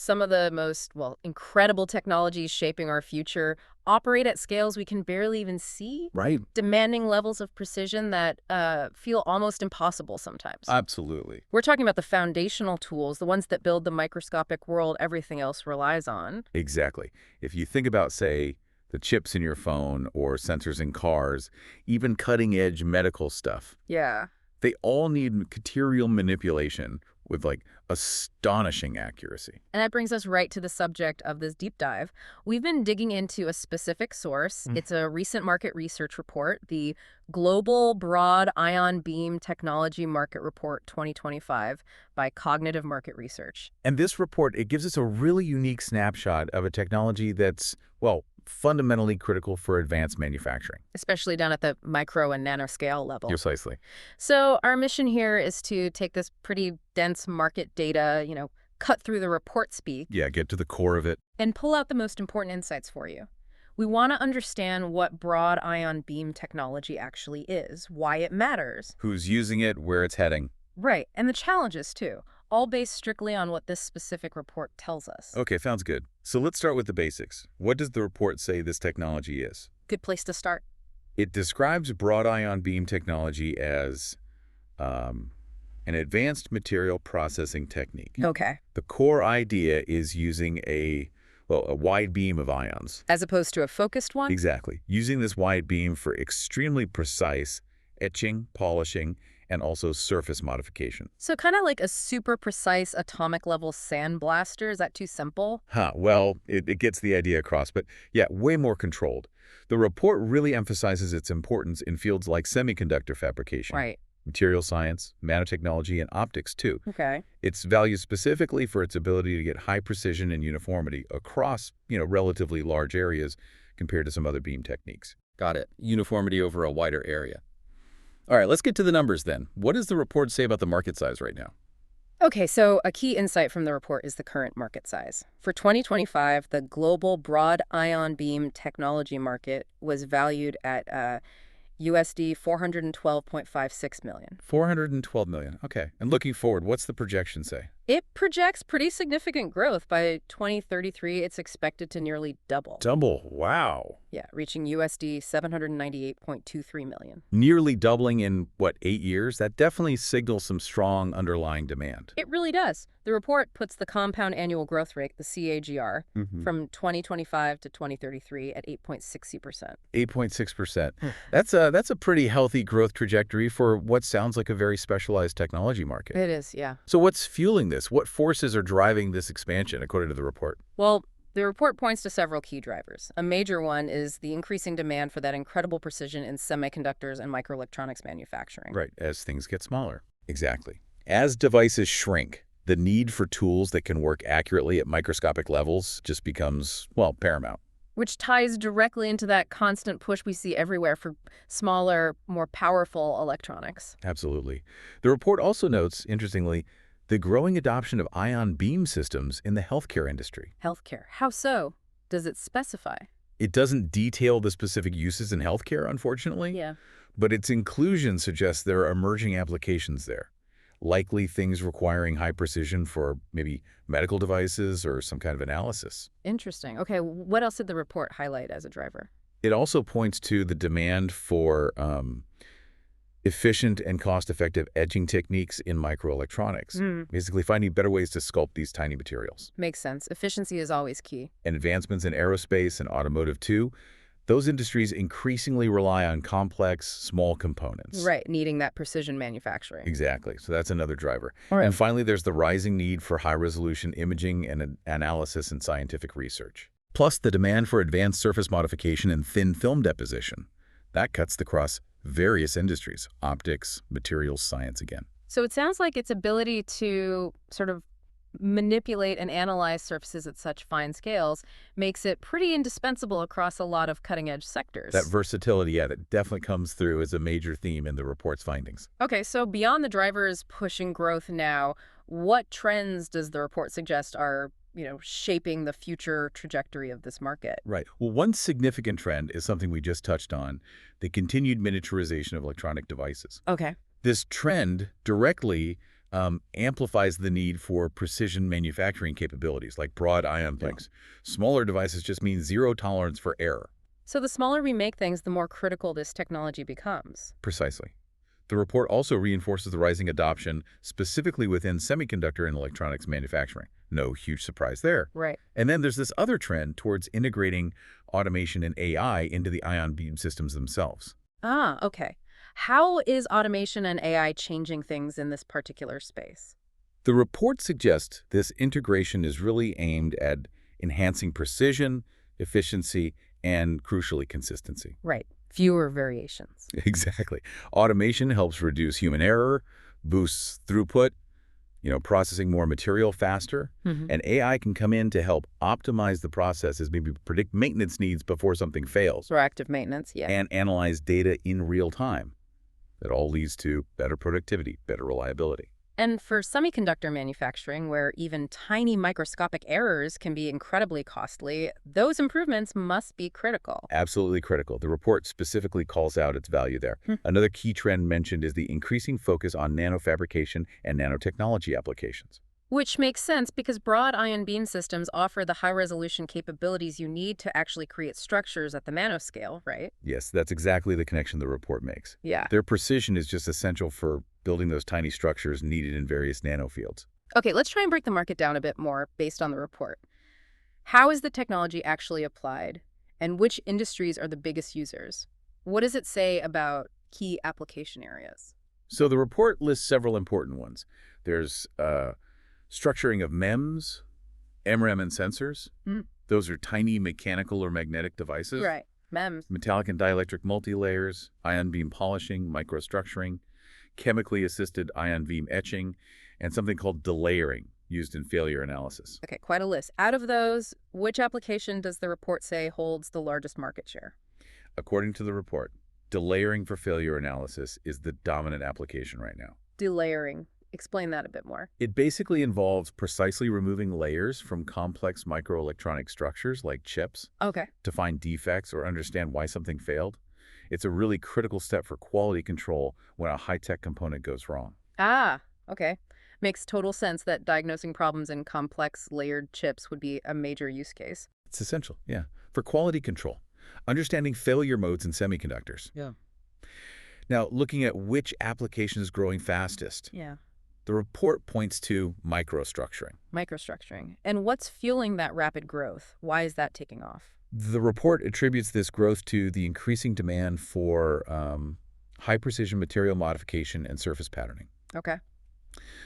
Some of the most, well, incredible technologies shaping our future operate at scales we can barely even see, Right. demanding levels of precision that feel almost impossible sometimes. Absolutely. We're talking about the foundational tools, the ones that build the microscopic world everything else relies on. Exactly. If you think about, say, the chips in your phone or sensors in cars, even cutting-edge medical stuff, Yeah. they all need material manipulation with, like, astonishing accuracy. And that brings us right to the subject of this deep dive. We've been digging into a specific source. It's a recent market research report, the Global Broad Ion Beam Technology Market Report 2025 by Cognitive Market Research. And this report, it gives us a really unique snapshot of a technology that's, well, fundamentally critical for advanced manufacturing. Especially down at the micro and nanoscale level. Precisely. So our mission here is to take this pretty dense market data, cut through the report speak, Yeah, get to the core of it. and pull out the most important insights for you. We want to understand what broad ion beam technology actually is, why it matters. Who's using it, where it's heading. Right, and the challenges too, all based strictly on what this specific report tells us. Okay, sounds good. So let's start with the basics. What does the report say this technology is? Good place to start. It describes broad ion beam technology as an advanced material processing technique. Okay. The core idea is using a wide beam of ions. As opposed to a focused one? Exactly. Using this wide beam for extremely precise etching, polishing, and also surface modification. So kind of like a super precise atomic level sandblaster. Is that too simple? Well, it gets the idea across, but yeah, way more controlled. The report really emphasizes its importance in fields like semiconductor fabrication, Right. material science, nanotechnology, and optics too. Okay. It's valued specifically for its ability to get high precision and uniformity across, relatively large areas compared to some other beam techniques. Got it. Uniformity over a wider area. All right, let's get to the numbers then. What does the report say about the market size right now? Okay, so a key insight from the report is the current market size. For 2025, the global broad ion beam technology market was valued at USD 412.56 million. 412 million. Okay. And looking forward, what's the projection say? It projects pretty significant growth. By 2033, it's expected to nearly double. Double. Wow. Yeah, reaching USD 798.23 million. Nearly doubling in, 8 years? That definitely signals some strong underlying demand. It really does. The report puts the compound annual growth rate, the CAGR, from 2025 to 2033 at 8.60%. 8.6%. That's a pretty healthy growth trajectory for what sounds like a very specialized technology market. It is, yeah. So what's fueling this? What forces are driving this expansion, according to the report? Well, the report points to several key drivers. A major one is the increasing demand for that incredible precision in semiconductors and microelectronics manufacturing. Right, as things get smaller. Exactly. As devices shrink, the need for tools that can work accurately at microscopic levels just becomes, paramount. Which ties directly into that constant push we see everywhere for smaller, more powerful electronics. Absolutely. The report also notes, interestingly, the growing adoption of ion beam systems in the healthcare industry. Healthcare. How so? Does it specify? It doesn't detail the specific uses in healthcare, unfortunately, Yeah. but its inclusion suggests there are emerging applications there, likely things requiring high precision for maybe medical devices or some kind of analysis. Interesting. Okay, what else did the report highlight as a driver? It also points to the demand for efficient and cost-effective etching techniques in microelectronics, basically finding better ways to sculpt these tiny materials. Makes sense. Efficiency is always key. And advancements in aerospace and automotive too, those industries increasingly rely on complex, small components. Right, needing that precision manufacturing. Exactly. So that's another driver. All right. And finally, there's the rising need for high-resolution imaging and analysis in scientific research. Plus, the demand for advanced surface modification and thin film deposition. That cuts across various industries, optics, materials science again. So it sounds like its ability to sort of manipulate and analyze surfaces at such fine scales makes it pretty indispensable across a lot of cutting-edge sectors. That versatility, yeah, that definitely comes through as a major theme in the report's findings. Okay, so beyond the drivers pushing growth now, what trends does the report suggest are shaping the future trajectory of this market? Right. Well, one significant trend is something we just touched on, the continued miniaturization of electronic devices. Okay. This trend directly amplifies the need for precision manufacturing capabilities like broad ion things. Smaller devices just mean zero tolerance for error. So the smaller we make things, the more critical this technology becomes. Precisely. The report also reinforces the rising adoption specifically within semiconductor and electronics manufacturing. No huge surprise there. Right. And then there's this other trend towards integrating automation and AI into the ion beam systems themselves. Ah, okay. How is automation and AI changing things in this particular space? The report suggests this integration is really aimed at enhancing precision, efficiency, and crucially consistency. Right. Fewer variations. Exactly. Automation helps reduce human error, boosts throughput, processing more material faster, and AI can come in to help optimize the processes, maybe predict maintenance needs before something fails, Proactive maintenance, yeah. and analyze data in real time. That all leads to better productivity, better reliability. And for semiconductor manufacturing, where even tiny microscopic errors can be incredibly costly, those improvements must be critical. Absolutely critical. The report specifically calls out its value there. Another key trend mentioned is the increasing focus on nanofabrication and nanotechnology applications. Which makes sense because broad ion beam systems offer the high-resolution capabilities you need to actually create structures at the nanoscale, right? Yes, that's exactly the connection the report makes. Yeah. Their precision is just essential for building those tiny structures needed in various nanofields. Okay, let's try and break the market down a bit more based on the report. How is the technology actually applied, and which industries are the biggest users? What does it say about key application areas? So the report lists several important ones. There's structuring of MEMS, MRAM, and sensors. Those are tiny mechanical or magnetic devices. Right, MEMS. Metallic and dielectric multilayers, ion beam polishing, microstructuring, chemically assisted ion beam etching, and something called delayering, used in failure analysis. Okay, quite a list. Out of those, which application does the report say holds the largest market share? According to the report, delayering for failure analysis is the dominant application right now. Delayering. Explain that a bit more. It basically involves precisely removing layers from complex microelectronic structures like chips Okay. to find defects or understand why something failed. It's a really critical step for quality control when a high-tech component goes wrong. Ah, okay. Makes total sense that diagnosing problems in complex layered chips would be a major use case. It's essential, yeah, for quality control. Understanding failure modes in semiconductors. Yeah. Now, looking at which application is growing fastest. Yeah. The report points to microstructuring. Microstructuring. And what's fueling that rapid growth? Why is that taking off? The report attributes this growth to the increasing demand for high-precision material modification and surface patterning. Okay.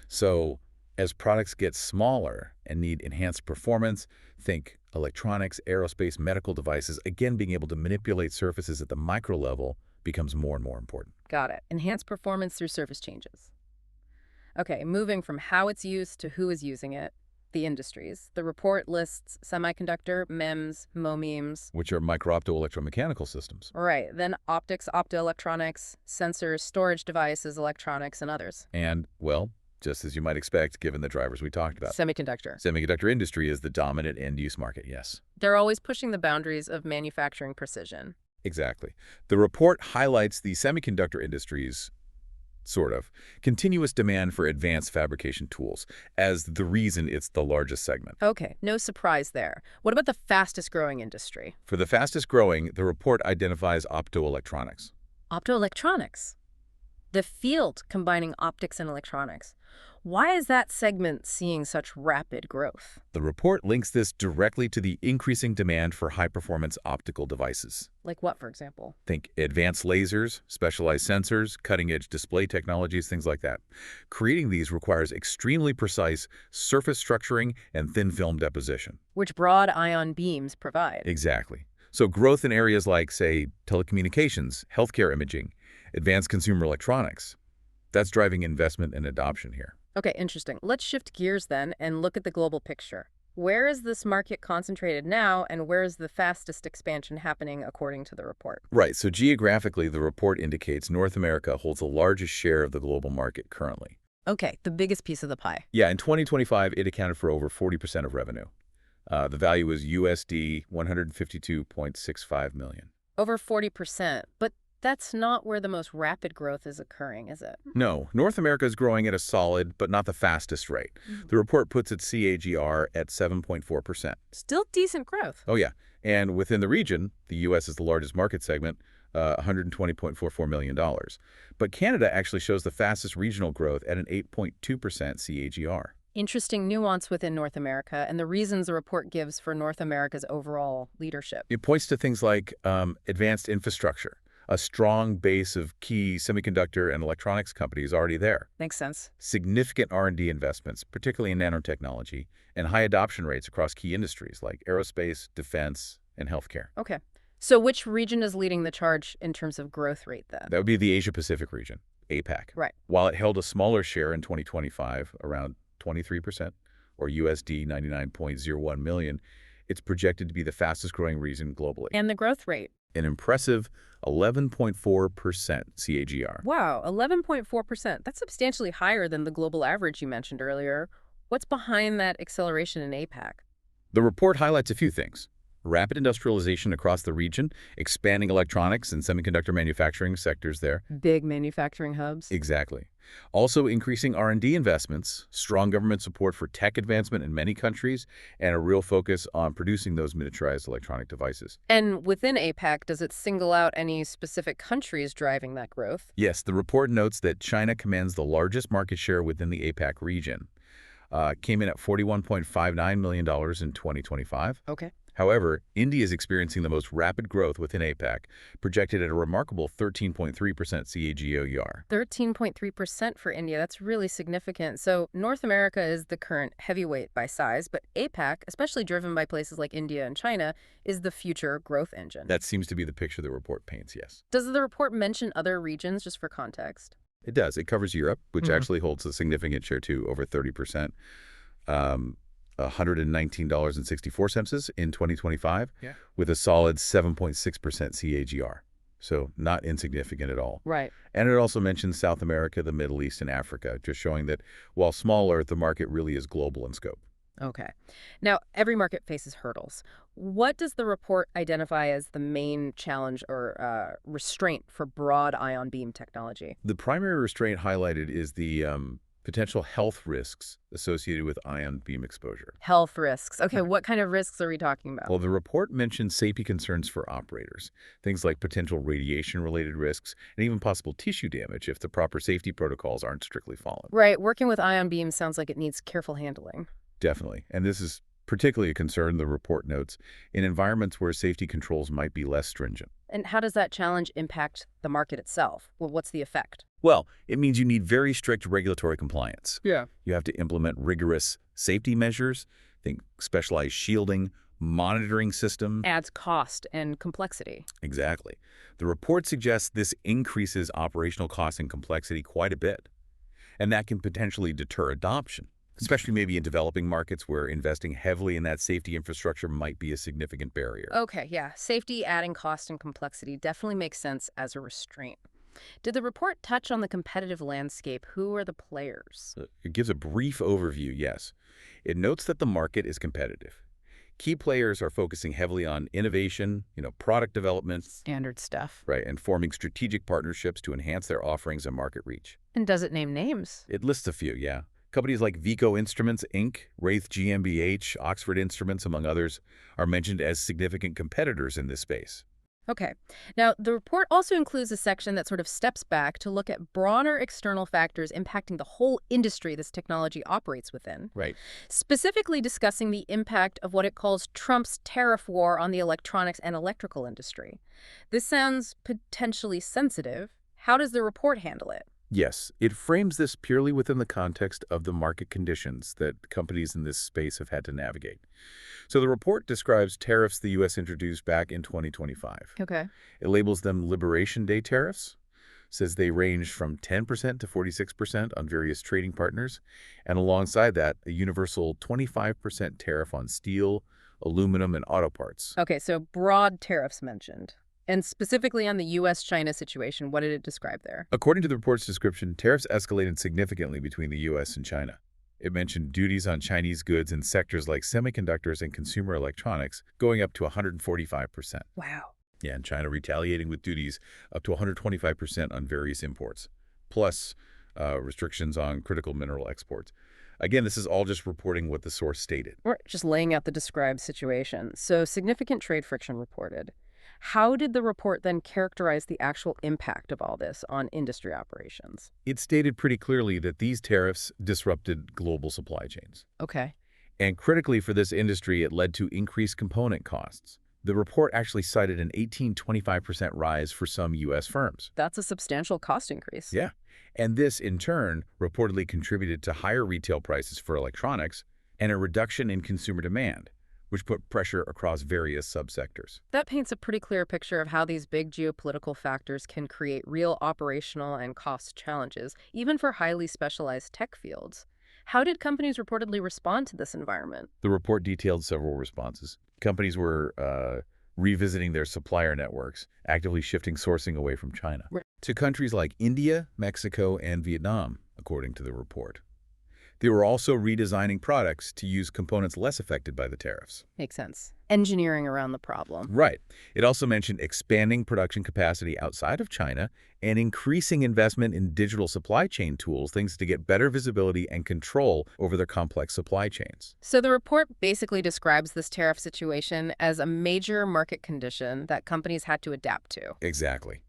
So as products get smaller and need enhanced performance, think electronics, aerospace, medical devices, again, being able to manipulate surfaces at the micro level becomes more and more important. Got it. Enhanced performance through surface changes. Okay, moving from how it's used to who is using it, the industries. The report lists semiconductor, MEMS, MOMEMS. Which are micro-opto-electromechanical systems. Right, then optics, optoelectronics, sensors, storage devices, electronics, and others. And, well, just as you might expect, given the drivers we talked about. Semiconductor. Semiconductor industry is the dominant end-use market, yes. They're always pushing the boundaries of manufacturing precision. Exactly. The report highlights the semiconductor industry's continuous demand for advanced fabrication tools as the reason it's the largest segment. Okay, no surprise there. What about the fastest growing industry? For the fastest growing, the report identifies optoelectronics. Optoelectronics. The field combining optics and electronics. Why is that segment seeing such rapid growth? The report links this directly to the increasing demand for high-performance optical devices. Like what, for example? Think advanced lasers, specialized sensors, cutting-edge display technologies, things like that. Creating these requires extremely precise surface structuring and thin film deposition. Which broad ion beams provide. Exactly. So growth in areas like, say, telecommunications, healthcare imaging, advanced consumer electronics, that's driving investment and adoption here. Okay, interesting. Let's shift gears then and look at the global picture. Where is this market concentrated now, and where is the fastest expansion happening according to the report? Right, so geographically, the report indicates North America holds the largest share of the global market currently. Okay, the biggest piece of the pie. Yeah, in 2025, it accounted for over 40% of revenue. The value was USD 152.65 million. Over 40%. But that's not where the most rapid growth is occurring, is it? No, North America is growing at a solid, but not the fastest rate. Mhm. The report puts its CAGR at 7.4%. Still decent growth. Oh, yeah. And within the region, the U.S. is the largest market segment, $120.44 million. But Canada actually shows the fastest regional growth at an 8.2% CAGR. Interesting nuance within North America and the reasons the report gives for North America's overall leadership. It points to things like advanced infrastructure, a strong base of key semiconductor and electronics companies already there, Makes sense. significant R&D investments, particularly in nanotechnology, and high adoption rates across key industries like aerospace, defense, and healthcare. Okay. So which region is leading the charge in terms of growth rate then? That would be the Asia-Pacific region, APAC. Right. While it held a smaller share in 2025, around 23%, or USD 99.01 million, it's projected to be the fastest growing region globally. And the growth rate? An impressive 11.4% CAGR. Wow, 11.4%. That's substantially higher than the global average you mentioned earlier. What's behind that acceleration in APAC? The report highlights a few things. Rapid industrialization across the region, expanding electronics and semiconductor manufacturing sectors there. Big manufacturing hubs? Exactly. Also increasing R&D investments, strong government support for tech advancement in many countries, and a real focus on producing those miniaturized electronic devices. And within APAC, does it single out any specific countries driving that growth? Yes, the report notes that China commands the largest market share within the APAC region. Came in at $41.59 million in 2025. Okay. However, India is experiencing the most rapid growth within APAC, projected at a remarkable 13.3% CAGR. 13.3% for India. That's really significant. So North America is the current heavyweight by size, but APAC, especially driven by places like India and China, is the future growth engine. That seems to be the picture the report paints, yes. Does the report mention other regions just for context? It does. It covers Europe, which actually holds a significant share too, over 30%. $119.64 in 2025, with a solid 7.6% CAGR. So not insignificant at all. Right. And it also mentions South America, the Middle East, and Africa, just showing that while smaller, the market really is global in scope. Okay. Now, every market faces hurdles. What does the report identify as the main challenge or restraint for broad ion beam technology? The primary restraint highlighted is the potential health risks associated with ion beam exposure. Health risks. Okay, what kind of risks are we talking about? Well, the report mentions safety concerns for operators, things like potential radiation-related risks, and even possible tissue damage if the proper safety protocols aren't strictly followed. Right, working with ion beams sounds like it needs careful handling. Definitely. And this is particularly a concern, the report notes, in environments where safety controls might be less stringent. And how does that challenge impact the market itself? Well, what's the effect? Well, it means you need very strict regulatory compliance. Yeah. You have to implement rigorous safety measures, think specialized shielding, monitoring system. Adds cost and complexity. Exactly. The report suggests this increases operational cost and complexity quite a bit, and that can potentially deter adoption, especially maybe in developing markets where investing heavily in that safety infrastructure might be a significant barrier. Okay, yeah. Safety adding cost and complexity definitely makes sense as a restraint. Did the report touch on the competitive landscape? Who are the players? It gives a brief overview, yes. It notes that the market is competitive. Key players are focusing heavily on innovation, product development, Standard stuff. right, and forming strategic partnerships to enhance their offerings and market reach. And does it name names? It lists a few, yeah. Companies like Vico Instruments, Inc., Wraith GmbH, Oxford Instruments, among others, are mentioned as significant competitors in this space. Okay. Now, the report also includes a section that sort of steps back to look at broader external factors impacting the whole industry this technology operates within, Right. specifically discussing the impact of what it calls Trump's tariff war on the electronics and electrical industry. This sounds potentially sensitive. How does the report handle it? Yes, it frames this purely within the context of the market conditions that companies in this space have had to navigate. So the report describes tariffs the U.S. introduced back in 2025. Okay. It labels them Liberation Day tariffs, says they range from 10% to 46% on various trading partners, and alongside that, a universal 25% tariff on steel, aluminum, and auto parts. Okay, so broad tariffs mentioned. And specifically on the U.S.-China situation, what did it describe there? According to the report's description, tariffs escalated significantly between the U.S. and China. It mentioned duties on Chinese goods in sectors like semiconductors and consumer electronics going up to 145%. Wow. Yeah, and China retaliating with duties up to 125% on various imports, plus restrictions on critical mineral exports. Again, this is all just reporting what the source stated. We're just laying out the described situation. So significant trade friction reported. How did the report then characterize the actual impact of all this on industry operations? It stated pretty clearly that these tariffs disrupted global supply chains. Okay. And critically for this industry, it led to increased component costs. The report actually cited an 18–25% rise for some U.S. firms. That's a substantial cost increase. Yeah. And this, in turn, reportedly contributed to higher retail prices for electronics and a reduction in consumer demand, which put pressure across various subsectors. That paints a pretty clear picture of how these big geopolitical factors can create real operational and cost challenges, even for highly specialized tech fields. How did companies reportedly respond to this environment? The report detailed several responses. Companies were revisiting their supplier networks, actively shifting sourcing away from China to countries like India, Mexico, and Vietnam, according to the report. They were also redesigning products to use components less affected by the tariffs. Makes sense. Engineering around the problem. Right. It also mentioned expanding production capacity outside of China and increasing investment in digital supply chain tools, things to get better visibility and control over their complex supply chains. So the report basically describes this tariff situation as a major market condition that companies had to adapt to. Exactly.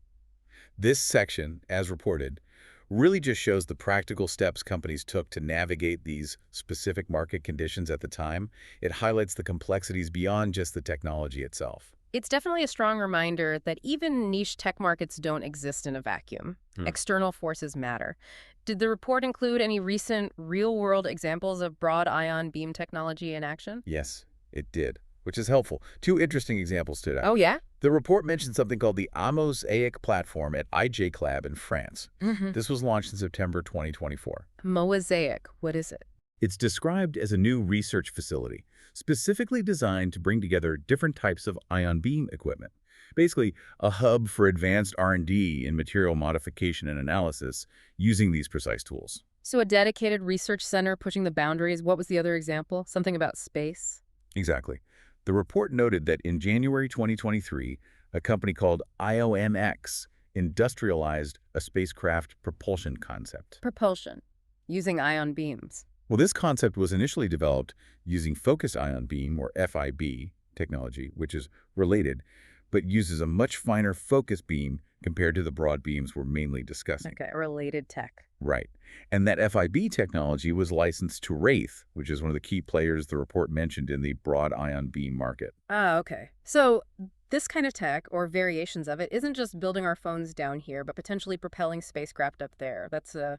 This section, as reported, really just shows the practical steps companies took to navigate these specific market conditions at the time. It highlights the complexities beyond just the technology itself. It's definitely a strong reminder that even niche tech markets don't exist in a vacuum. External forces matter. Did the report include any recent real-world examples of broad ion beam technology in action? Yes, it did, which is helpful. Two interesting examples stood out. Oh, yeah? The report mentioned something called the Mosaic platform at IJClab in France. This was launched in September 2024. Mosaic, what is it? It's described as a new research facility, specifically designed to bring together different types of ion beam equipment. Basically, a hub for advanced R&D in material modification and analysis using these precise tools. So a dedicated research center pushing the boundaries. What was the other example? Something about space? Exactly. The report noted that in January 2023, a company called IOMX industrialized a spacecraft propulsion concept. Propulsion, using ion beams. Well, this concept was initially developed using focused ion beam, or FIB, technology, which is related, but uses a much finer focus beam compared to the broad beams we're mainly discussing. Okay, related tech. Right. And that FIB technology was licensed to Wraith, which is one of the key players the report mentioned in the broad ion beam market. Ah, okay. So this kind of tech, or variations of it, isn't just building our phones down here, but potentially propelling spacecraft up there. That's a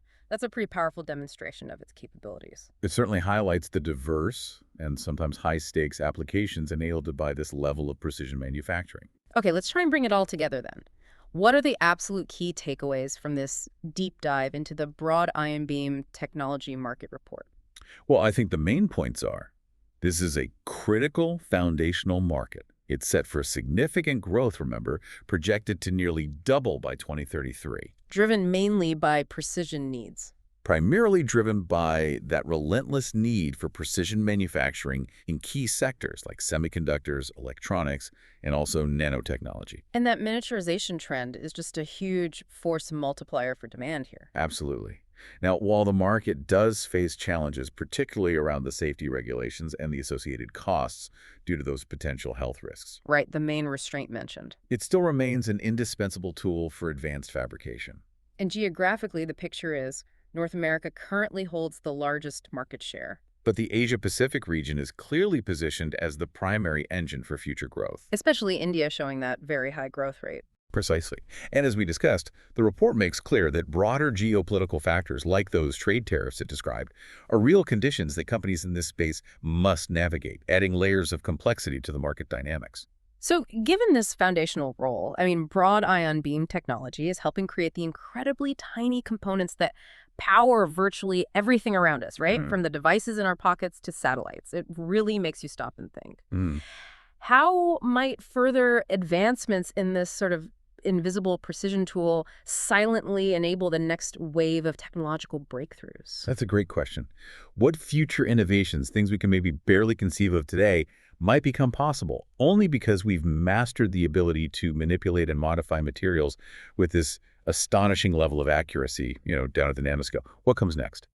pretty powerful demonstration of its capabilities. It certainly highlights the diverse and sometimes high-stakes applications enabled by this level of precision manufacturing. Okay, let's try and bring it all together then. What are the absolute key takeaways from this deep dive into the broad ion beam technology market report? Well, I think the main points are, this is a critical foundational market. It's set for significant growth, remember, projected to nearly double by 2033. Driven mainly by precision needs. Primarily driven by that relentless need for precision manufacturing in key sectors like semiconductors, electronics, and also nanotechnology. And that miniaturization trend is just a huge force multiplier for demand here. Absolutely. Now, while the market does face challenges, particularly around the safety regulations and the associated costs due to those potential health risks, Right, the main restraint mentioned. it still remains an indispensable tool for advanced fabrication. And geographically, the picture is North America currently holds the largest market share. But the Asia-Pacific region is clearly positioned as the primary engine for future growth. Especially India showing that very high growth rate. Precisely. And as we discussed, the report makes clear that broader geopolitical factors like those trade tariffs it described are real conditions that companies in this space must navigate, adding layers of complexity to the market dynamics. So given this foundational role, broad ion beam technology is helping create the incredibly tiny components that power virtually everything around us, right? From the devices in our pockets to satellites. It really makes you stop and think. How might further advancements in this sort of invisible precision tool silently enable the next wave of technological breakthroughs? That's a great question. What future innovations, things we can maybe barely conceive of today, might become possible only because we've mastered the ability to manipulate and modify materials with this astonishing level of accuracy, down at the nanoscale. What comes next?